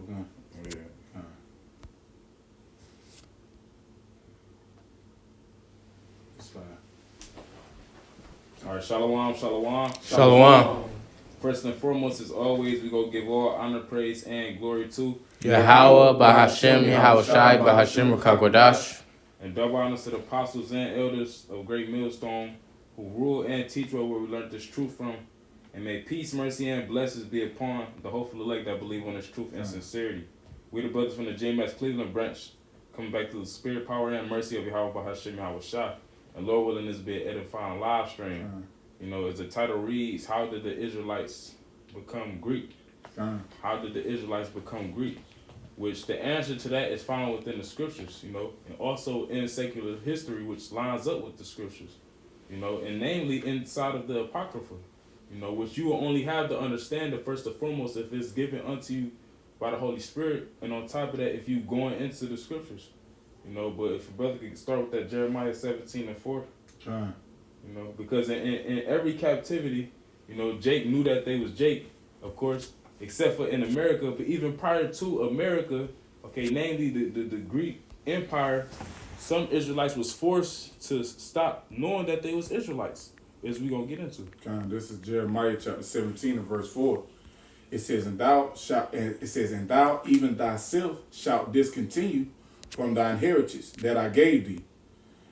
one. Yeah. It's fine. All right, shalom, shalom. Shalom. First and foremost, as always, we go give all honor, praise, and glory to Yahweh, Bahashem, Yahushai, Bahashem, Rakakwadash. and double honors to the apostles and elders of Great Millstone who rule and teach where we learned this truth from. And may peace, mercy, and blessings be upon the hopeful elect that believe on this truth and sincerity. We the brothers from the JMS Cleveland branch coming back to the spirit, power, and mercy of Yahweh Bahashem Yahushai. And Lord willing, this be an edifying live stream. You know, as the title reads, how did the Israelites become Greek? How did the Israelites become Greek? Which the answer to that is found within the scriptures, you know, and also in secular history, which lines up with the scriptures, you know, and namely inside of the Apocrypha, you know, which you will only have to understand it first and foremost if it's given unto you by the Holy Spirit, and on top of that, if you going into the scriptures, you know. But if a brother could start with that Jeremiah 17:4, you know, because in every captivity, you know, Jake knew that they was Jake, of course, except for in America. But even prior to America, okay, namely the Greek Empire, some Israelites was forced to stop knowing that they was Israelites, as we gonna get into. This is Jeremiah chapter 17 and verse 4. It says, and thou even thyself shalt discontinue from thine heritage that I gave thee.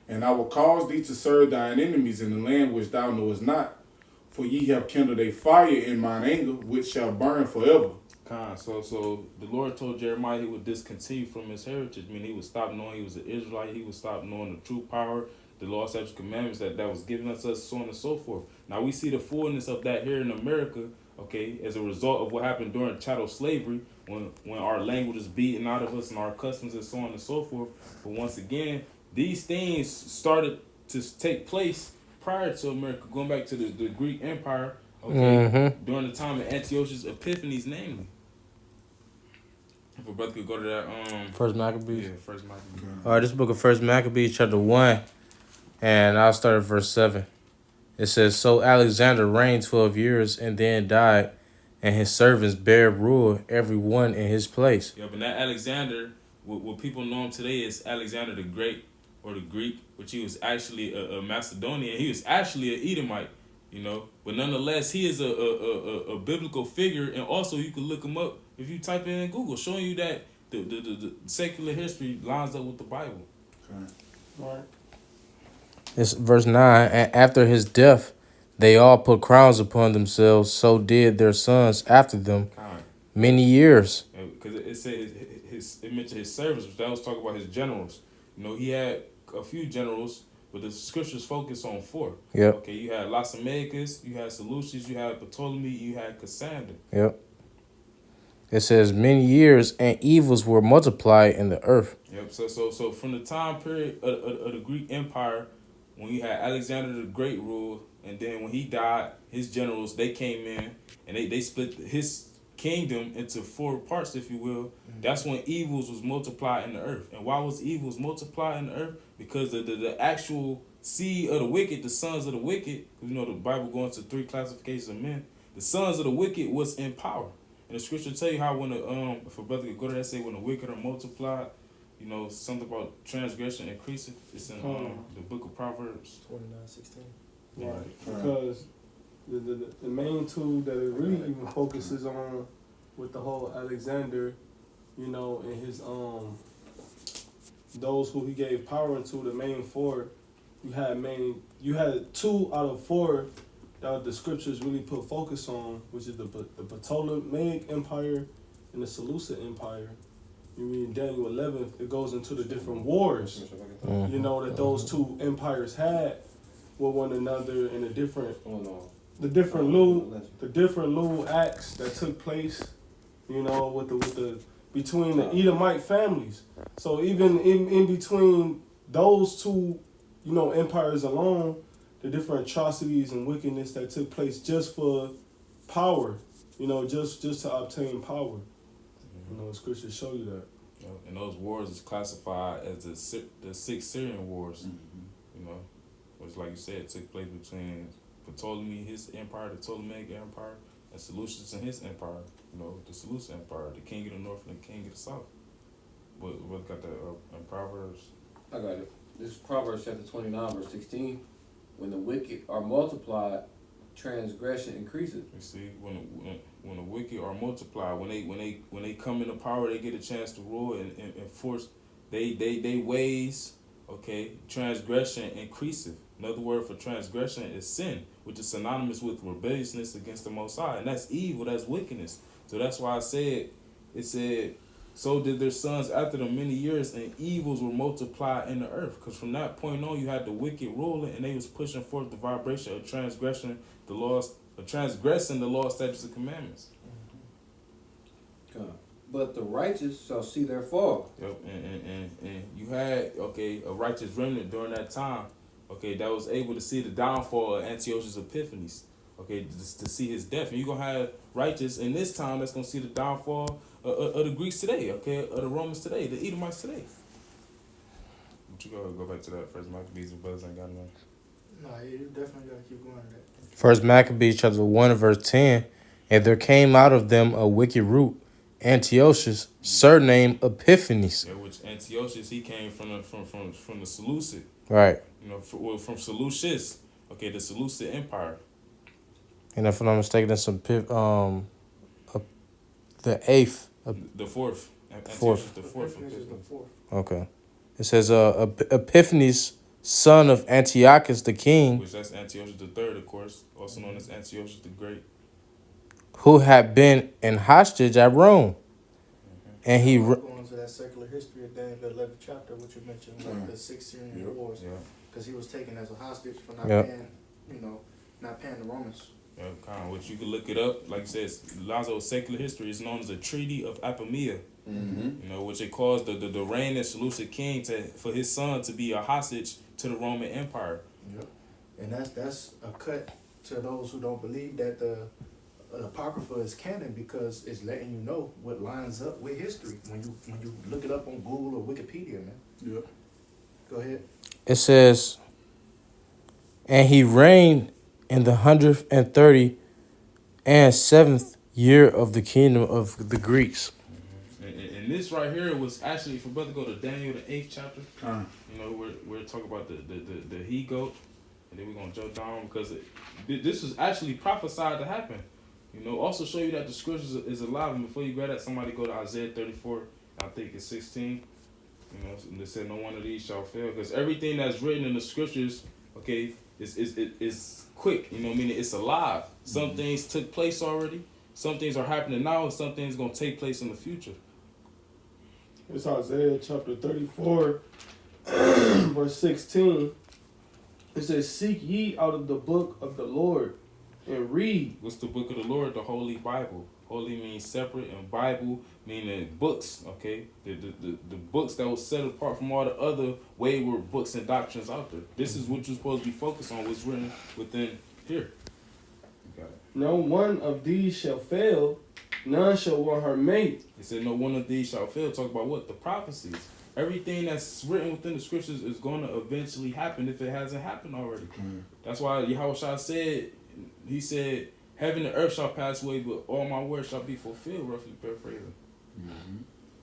And I will cause thee to serve thine enemies in the land which thou knowest not. For ye have kindled a fire in mine anger, which shall burn forever. So the Lord told Jeremiah he would discontinue from his heritage. I mean, he would stop knowing he was an Israelite. He would stop knowing the true power, the law, statutes, commandments that was given us, so on and so forth. Now we see the fullness of that here in America, okay, as a result of what happened during chattel slavery, when our language is beaten out of us and our customs and so on and so forth. But once again, these things started to take place prior to America, going back to the Greek Empire, okay, during the time of Antiochus Epiphanes, namely. If a brother could go to that, First Maccabees. Yeah, First Maccabees. All right, this book of First Maccabees, chapter 1, and I'll start at verse 7. It says, so Alexander reigned 12 years and then died, and his servants bare rule, every one in his place. Yeah, but that Alexander, what people know him today is Alexander the Great, or the Greek, which he was actually a Macedonian. He was actually an Edomite, you know. But nonetheless, he is a biblical figure, and also you can look him up if you type in Google, showing you that the secular history lines up with the Bible. Right. It's verse 9. And after his death, they all put crowns upon themselves, so did their sons after them many years. Because it said it mentioned his servants, but that was talking about his generals. You know, he had a few generals, but the scriptures focus on 4. Yep. Okay, you had Lysimachus, you had Seleucus, you had Ptolemy, you had Cassander. Yep. It says many years and evils were multiplied in the earth. Yep. So from the time period of the Greek Empire, when you had Alexander the Great rule, and then when he died, his generals, they came in and they split his kingdom into 4 parts, if you will. That's when evils was multiplied in the earth. And why was evils multiplied in the earth? Because the actual seed of the wicked, the sons of the wicked, you know, the Bible goes into 3 classifications of men. The sons of the wicked was in power. And the scripture tell you how when the if a brother could go to that, say when the wicked are multiplied, you know, something about transgression increasing. It's in the book of Proverbs 29:16. Right. Because the main tool that it really even focuses on with the whole Alexander, you know, and his those who he gave power to, the main 4, you had 2 out of 4 that the scriptures really put focus on, which is the Ptolemaic Empire and the Seleucid Empire. You read Daniel 11, it goes into the different wars, you know, that those 2 empires had with one another, and the different little acts that took place, you know, with the between the Edomite families. So even in between those 2, you know, empires alone, the different atrocities and wickedness that took place just for power, you know, just to obtain power. You know, the scriptures show you that. And those wars is classified as the 6 Syrian wars, you know, which, like you said, took place between Ptolemy, his empire, the Ptolemaic Empire, and Seleucus and his empire. You know, the Seleucid Empire, the king of the north and the king of the south. What got that in Proverbs? I got it. This is Proverbs chapter 29, verse 16. When the wicked are multiplied, transgression increases. You see, when the wicked are multiplied, when they come into power, they get a chance to rule and force they ways. Okay, transgression increaseth. Another word for transgression is sin, which is synonymous with rebelliousness against the Most High, and that's evil. That's wickedness. So that's why it said, so did their sons after them many years, and evils were multiplied in the earth. Because from that point on, you had the wicked ruling, and they was pushing forth the vibration of transgressing the laws, statutes, and commandments. God. But the righteous shall see their fall. Yep, and you had, a righteous remnant during that time, that was able to see the downfall of Antiochus Epiphanes, to see his death. And you're going to have righteous in this time that's going to see the downfall of the Greeks today, of the Romans today, the Edomites today. But you go back to that First Maccabees and brothers ain't got enough. No, you definitely got to keep going to that. First Maccabees chapter 1 verse 10. And there came out of them a wicked root, Antiochus, surnamed Epiphanes. Yeah, which Antiochus, he came from the Seleucid. Right. You know, from Seleucus, the Seleucid Empire. And if I'm not mistaken, that's the eighth. The fourth. Fourth. The fourth. Okay. It says Epiphanes, son of Antiochus the king, Which that's Antiochus the third, of course, also known as Antiochus the Great. who had been an hostage at Rome. And he Going into that secular history of Daniel, the 11th chapter, which you mentioned, like the 16 wars, because he was taken as a hostage for not paying, not paying the Romans. Yeah, kind of. Which you can look it up. Like it says, Lazo's secular history is known as the Treaty of Apamea. Mm-hmm. You know, which it caused the reigning Seleucid king for his son to be a hostage to the Roman Empire. Yep. And that's a cut to those who don't believe that the Apocrypha is canon, because it's letting you know what lines up with history when you look it up on Google or Wikipedia, man. Yep. Go ahead. it says, and he reigned in the 137th year of the kingdom of the Greeks. And this right here was actually, if we're about to go to Daniel, the 8th chapter, you know, we're talking about the he-goat, and then we're going to jump down, because this was actually prophesied to happen. You know, also show you that the scriptures is alive. And before you grab that, somebody go to Isaiah 34, I think it's 16. You know, they said no one of these shall fail, because everything that's written in the scriptures, is quick. You know, meaning it's alive. Some things took place already. Some things are happening now, and some things gonna take place in the future. It's Isaiah chapter 34, verse 16. It says, "Seek ye out of the book of the Lord, and read." What's the book of the Lord? The Holy Bible. Holy means separate, and Bible meaning books. Okay, the books that was set apart from all the other wayward books and doctrines out there. This is what you're supposed to be focused on. What's written within here. You got it. No one of these shall fail, none shall want her mate. He said, "No one of these shall fail." Talk about what? The prophecies. Everything that's written within the scriptures is going to eventually happen if it hasn't happened already. That's why Yahushua said, he said, "Heaven and earth shall pass away, but all my words shall be fulfilled," roughly paraphrasing.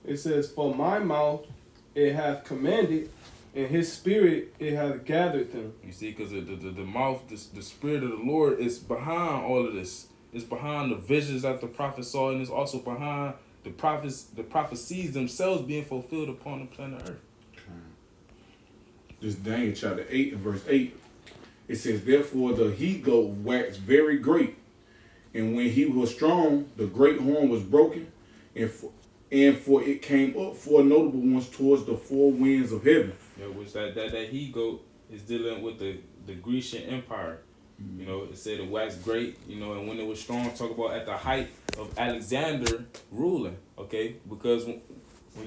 It says, "For my mouth it hath commanded, and his spirit it hath gathered them." You see, because the mouth, the spirit of the Lord is behind all of this. It's behind the visions that the prophet saw, and it's also behind the prophecies themselves being fulfilled upon the planet Earth. This Daniel chapter 8 and verse 8. It says, "Therefore the he-goat waxed very great, and when he was strong, the great horn was broken, and for it came up four notable ones towards the four winds of heaven." Yeah, which that he-goat is dealing with the Grecian Empire. You know, it said it waxed great, you know, and when it was strong, talk about at the height of Alexander ruling, okay? Because when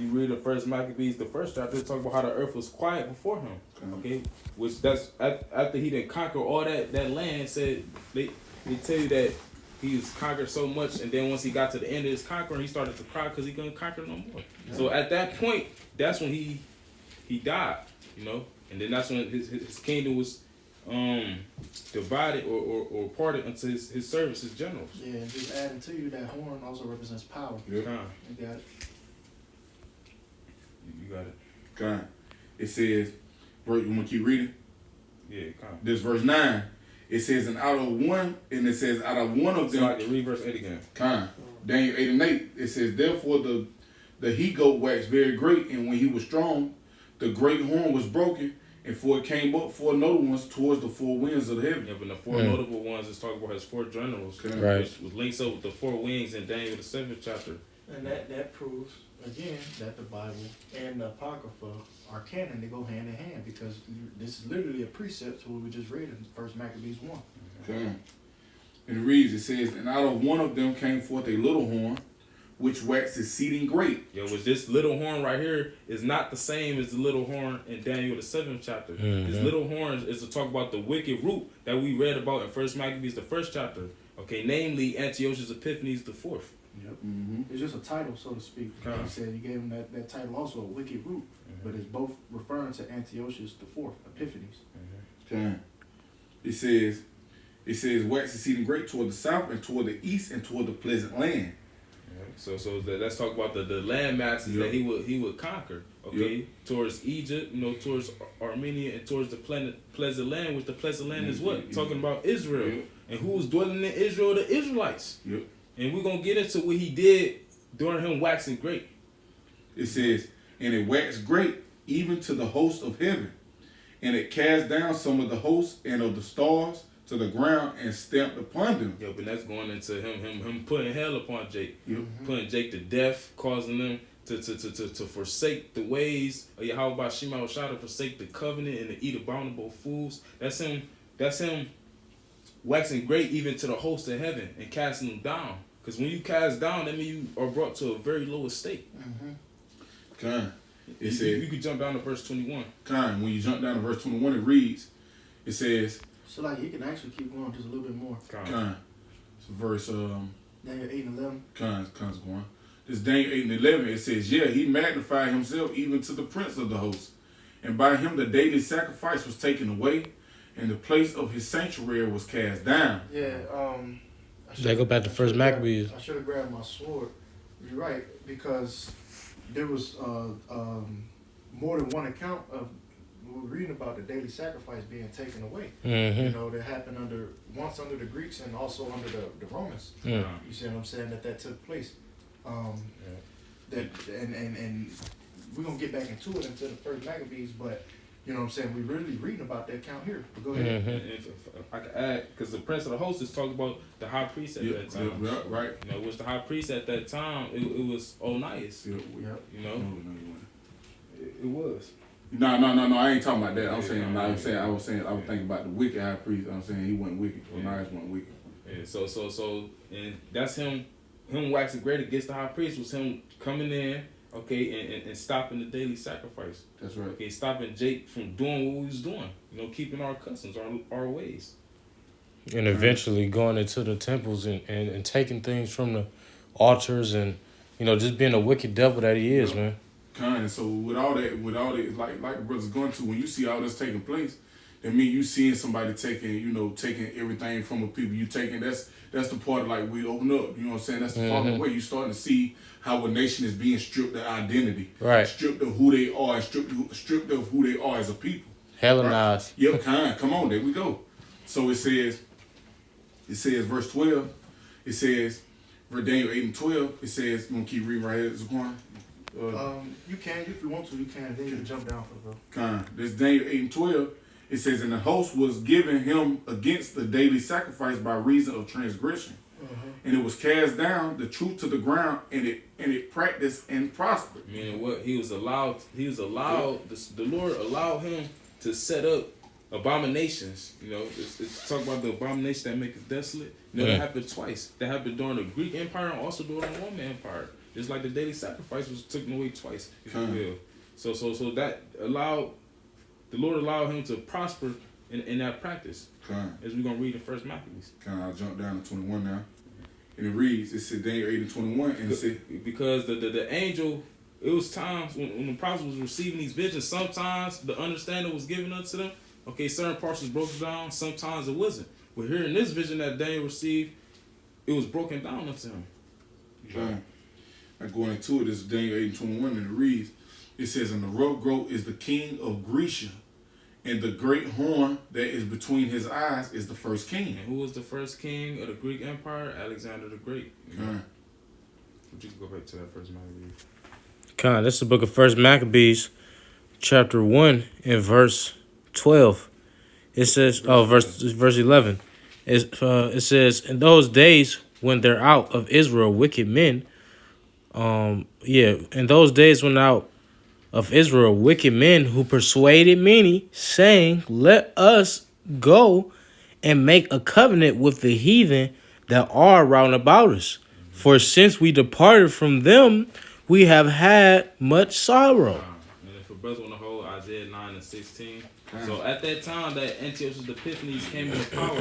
you read the First Maccabees, the first chapter, they talk about how the earth was quiet before him, okay? Which that's, after he didn't conquer all that land, said, they tell you that he was conquered so much, and then once he got to the end of his conquering, he started to cry because he couldn't conquer no more. Yeah. So at that point, that's when he died, you know? And then that's when his kingdom was divided or parted unto his servants, his generals. Yeah, and just adding to you that horn also represents power. Yeah. Con. You got it. You got it. Con. It says, you want to keep reading? Yeah, con. This verse 9. It says, and out of one of So them. I can read verse 8 again. Con. Daniel 8 and 8. It says, therefore the he-goat waxed very great, and when he was strong, the great horn was broken, and for it came up 4 notable ones towards the 4 winds of heaven. Yeah, but the 4 notable ones is talking about his 4 generals, Right. which links up with the 4 wings in Daniel the 7th chapter. And that proves, again, that the Bible and the Apocrypha are canon. They go hand in hand because this is literally a precept to what we just read in 1 Maccabees 1. Con. And it reads, it says, and out of one of them came forth a little horn, which waxed exceeding great. Yeah, which this little horn right here is not the same as the little horn in Daniel the 7th chapter. This little horn is to talk about the wicked root that we read about in 1 Maccabees the 1st chapter. Okay, namely Antiochus Epiphanes the 4th. Yep. Mm-hmm. It's just a title, so to speak. Kind He said he gave him that title also, a wicked root, but it's both referring to Antiochus the 4th, Epiphanes. Con. It says, wax exceeding great toward the south and toward the east and toward the pleasant land. So let's talk about the land masses that he would conquer. Okay, towards Egypt, towards Armenia, and towards the pleasant land, which the pleasant land is what? Talking about Israel. And who was dwelling in Israel? The Israelites. Yep. And we're gonna get into what he did during him waxing great. It says, and it waxed great even to the host of heaven, and it cast down some of the hosts and of the stars to the ground and stamped upon them. Yo, but that's going into him putting hell upon Jake, Yep. putting Jake to death, causing them to forsake the ways of Yahweh Shema Oshai, to forsake the covenant and to eat abominable foods. That's him waxing great even to the host of heaven and casting them down. Because when you cast down, that means you are brought to a very low estate. Con. It You says, could jump down to verse 21. Con. When you jump down to verse 21, it reads, it says, So like you can actually keep going just a little bit more. Con. So verse Daniel 8 and 11. Con's going. This Daniel 8 and 11, it says, yeah, he magnified himself even to the prince of the host. And by him the daily sacrifice was taken away, and the place of his sanctuary was cast down. Yeah, They go back to First Maccabees. I should have grabbed my sword. You're right, because there was more than one account of we were reading about the daily sacrifice being taken away. You know, that happened once under the Greeks and also under the Romans. You see what I'm saying? That took place. That and we're gonna get back into it into the First Maccabees, but you know what I'm saying, we're really reading about that account here. But go ahead. And if I could add, because the prince of the host is talking about the high priest at that time. Right. Which the high priest at that time, it was Onias. Yep. It was. No, I ain't talking about that. I was thinking about the wicked high priest. I'm saying he wasn't wicked. Onias wasn't wicked. Yeah, so and that's him waxing great against the high priest was him coming in, okay, and stopping the daily sacrifice. That's right. Okay, stopping Jake from doing what he was doing. Keeping our customs, our ways. And eventually going into the temples and taking things from the altars and, just being a wicked devil that he is, man. Kind. So with all that, like the brother's going to, when you see all this taking place, that mean you seeing somebody taking everything from a people. You taking that's the part of like we open up. You know what I'm saying? That's the falling away. You starting to see how a nation is being stripped of identity, Right? Stripped of who they are, stripped of who they are as a people. Hellenized. Right? Yep. Kind. Come on, there we go. So it says verse 12. It says, verse Daniel 8 and 12. It says, you want to keep reading right here, Zaquan? You can, if you want to, you can. Then you can jump down for the bro. Kind. This Daniel 8 and 12. It says, and the host was given him against the daily sacrifice by reason of transgression. And it was cast down, the truth to the ground, and it practiced and prospered. Meaning what? He was allowed, the Lord allowed him to set up abominations. It's talk about the abomination that make it desolate. That happened twice. That happened during the Greek Empire and also during the Roman Empire. Just like the daily sacrifice was taken away twice, if you will. So that the Lord allowed him to prosper in that practice. As we're going to read in 1 Maccabees. I'll jump down to 21 now. And it reads, it said Daniel 8 and 21. And it said, because the angel, it was times when the prophet was receiving these visions, sometimes the understanding was given unto them, Okay, certain parts was broken down, sometimes it wasn't. But here in this vision that Daniel received, it was broken down unto him. I going into it, this is Daniel 8:21, and it reads, it says, and the rough growth is the king of Grecia, and the great horn that is between his eyes is the first king. And who was the first king of the Greek Empire? Alexander the Great. But you can go back to that first Maccabees. This is the book of First Maccabees, chapter 1 and verse 12. It says, verse 11. It says, in those days when they're out of Israel wicked men, in those days when out of Israel wicked men who persuaded many, saying, let us go and make a covenant with the heathen that are round about us. For since we departed from them, we have had much sorrow. And if a brother want to hold Isaiah 9 and 16. So at that time that Antiochus Epiphanes came into power,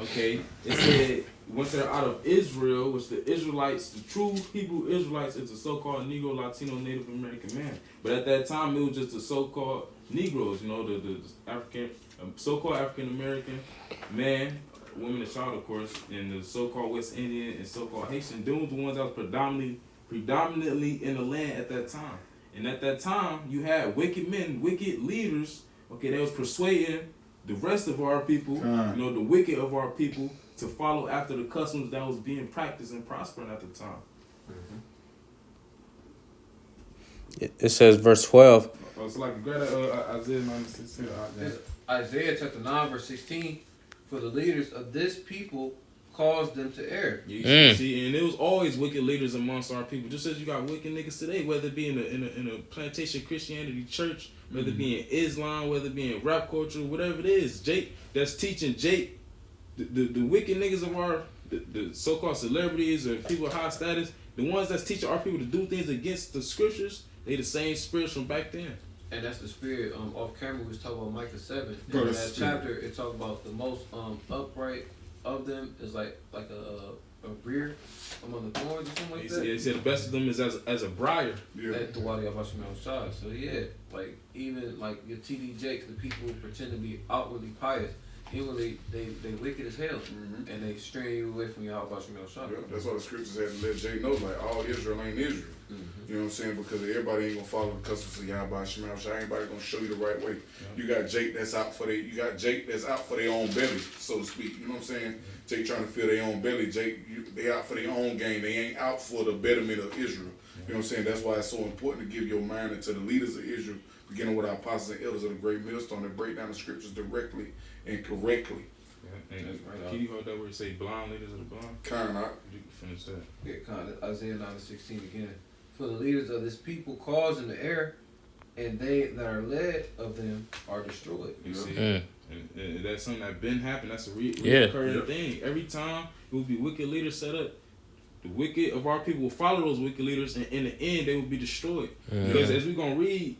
okay, it said once they're out of Israel, which the Israelites, the true Hebrew Israelites, is a so-called Negro, Latino, Native American man. But at that time, it was just the so-called Negroes, the African, so-called African American man, women and child, of course, and the so-called West Indian and so-called Haitian. Those were the ones that was predominantly in the land at that time. And at that time, you had wicked men, wicked leaders, okay, that was persuading the rest of our people, the wicked of our people, to follow after the customs that was being practiced and prospering at the time. It says, verse 12. It's like Isaiah 96. Isaiah chapter 9, verse 16. For the leaders of this people caused them to err. You see, and it was always wicked leaders amongst our people. Just as you got wicked niggas today, whether it be in a plantation Christianity church, whether it be in Islam, whether it be in rap culture, whatever it is, Jake that's teaching Jake, the wicked niggas of our the so-called celebrities or people of high status, the ones that's teaching our people to do things against the scriptures, they the same spirits from back then. And that's the spirit. Off camera, we was talking about Micah 7. In that chapter, it talks about the most upright of them is like a rear among the thorns or something like that. He said the best of them is as a briar. At the Wadi Abashimel Shah. So yeah, like even like your TD Jakes, the people who pretend to be outwardly pious, inwardly they wicked as hell, and they stray you away from your Abashimel Shah. Yeah, that's why the scriptures had to let Jay know, like all Israel ain't Israel. You know what I'm saying? Because everybody ain't gonna follow the customs of Yahweh Shema Shah. Ain't gonna show you the right way. You got Jake that's out for their own belly, so to speak. You know what I'm saying? Jake trying to fill their own belly. Jake, they out for their own gain. They ain't out for the betterment of Israel. You know what I'm saying? That's why it's so important to give your mind to the leaders of Israel, beginning with our apostles and elders of the great millstone, and break down the scriptures directly and correctly. Can you hold that where you say blind leaders of the blind? You can finish that. Yeah, Isaiah 9:16 again. For the leaders of this people cause them to err, and they that are led of them are destroyed. You see, and that's something that been happening. That's a recurring thing. Every time it will be wicked leaders set up, the wicked of our people will follow those wicked leaders, and in the end they will be destroyed. Because as we're gonna read,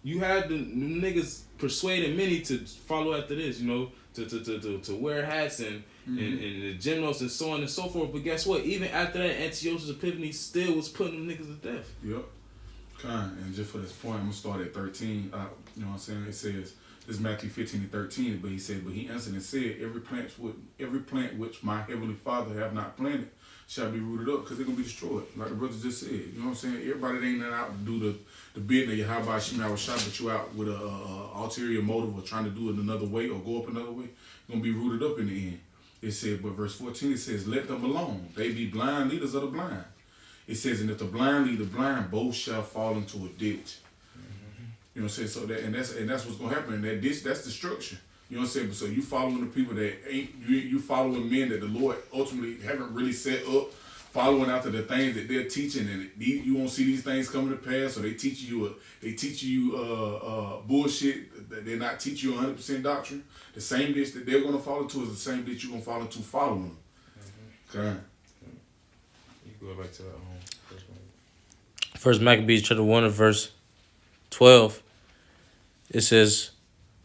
you had the niggas persuading many to follow after this, to wear hats and the gymnos and so on and so forth. But guess what? Even after that, Antiochus Epiphanes still was putting them niggas to death. Yep. And just for this point, I'm gonna start at 13. You know what I'm saying? It says this is Matthew 15 and 13. But he said, but he answered and said, every plant which my heavenly Father have not planted shall be rooted up, because they're gonna be destroyed. Like the brother just said. You know what I'm saying? Everybody ain't out to do the bidding of Yahweh Shema Shah, but you out with a ulterior motive of trying to do it another way or go up another way. You're gonna be rooted up in the end. It said, but verse 14, it says, let them alone. They be blind leaders of the blind. It says, and if the blind lead the blind, both shall fall into a ditch. You know what I'm saying? So that's what's gonna happen in that ditch. That's destruction. You know what I'm saying? So you following the people that ain't you following men that the Lord ultimately haven't really set up, following after the things that they're teaching, and you won't see these things coming to pass. So they teach you bullshit. They're not teaching you 100% doctrine. The same ditch that they're gonna fall into is the same ditch you're gonna fall into following them. Okay. You go back to that First Maccabees chapter 1 and verse 12. It says,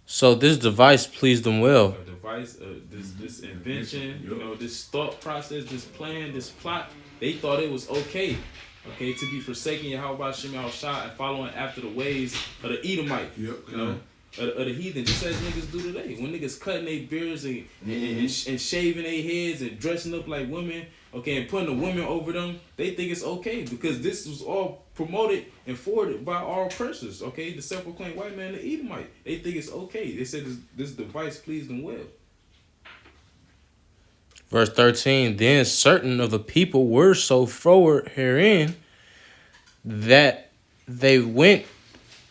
so this device pleased them well. A device, this invention, this thought process, this plan, this plot, they thought it was okay to be forsaking Yahweh Shema Shah and following after the ways of the Edomite. of the heathen, just as niggas do today. When niggas cutting their beards and shaving their heads and dressing up like women, okay, and putting the women over them, they think it's okay because this was all promoted and forwarded by our oppressors, okay? The self-proclaimed white man, the Edomite. They think it's okay. They said this device pleased them well. Verse 13, then certain of the people were so forward herein that they went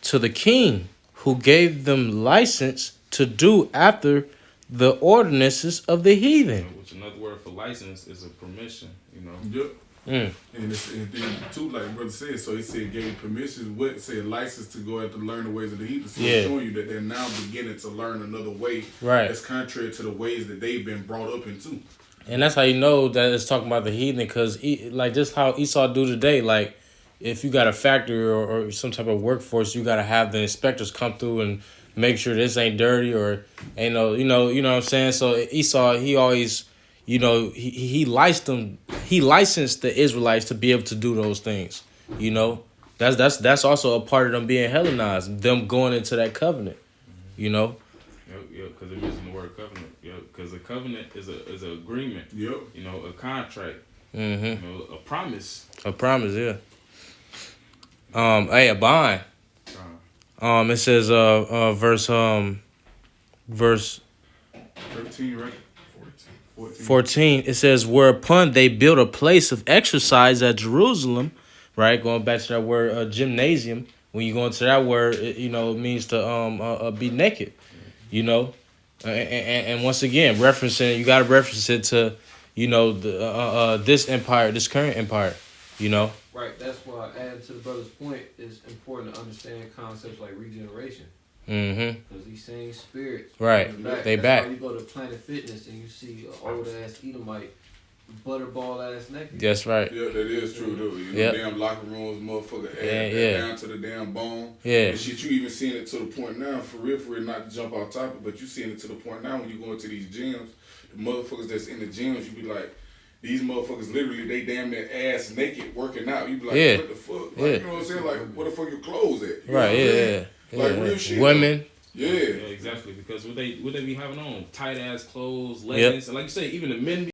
to the king, who gave them license to do after the ordinances of the heathen. Which another word for license is a permission, you know. Yep. Mm. And then too, like brother said, so he said gave permission, what said license to go out to learn the ways of the heathen. So it's showing you that they're now beginning to learn another way that's contrary to the ways that they've been brought up into. And that's how you know that it's talking about the heathen, because like just how Esau do today, like if you got a factory or some type of workforce, you got to have the inspectors come through and make sure this ain't dirty or ain't you know what I'm saying. So Esau, he always, he licensed the Israelites to be able to do those things. You know, that's also a part of them being Hellenized, them going into that covenant. You know. Yep, because they're using the word covenant. Yep, because a covenant is an agreement. Yep. You know, a contract. Mm-hmm. You know, a promise. A promise, yeah. A bond. It says verse 13, right? 14. It says, whereupon they built a place of exercise at Jerusalem, right? Going back to that word gymnasium. When you go into that word, it means to be naked. You know, and once again, referencing, you got to reference it to, this empire, this current empire, Right, that's why, adding to the brother's point, it's important to understand concepts like regeneration. Mm-hmm. Because these same spirits, right, they back. That's why you go to Planet Fitness and you see an old ass Edomite, butterball ass naked. That's right. Yeah, that is true though. Damn locker rooms, motherfucker, down to the damn bone. Yeah. And shit, you even seeing it to the point now, for real, not to jump off topic, but you seeing it to the point now when you go into these gyms, the motherfuckers that's in the gyms, you be like, these motherfuckers literally, they damn near ass naked working out. You be like, what the fuck? Like, you know what I'm saying? Like, where the fuck your clothes at? You right, Like real shit. Women. Yeah, exactly. Because what they be having on? Tight ass clothes, leggings. And like you say, even the men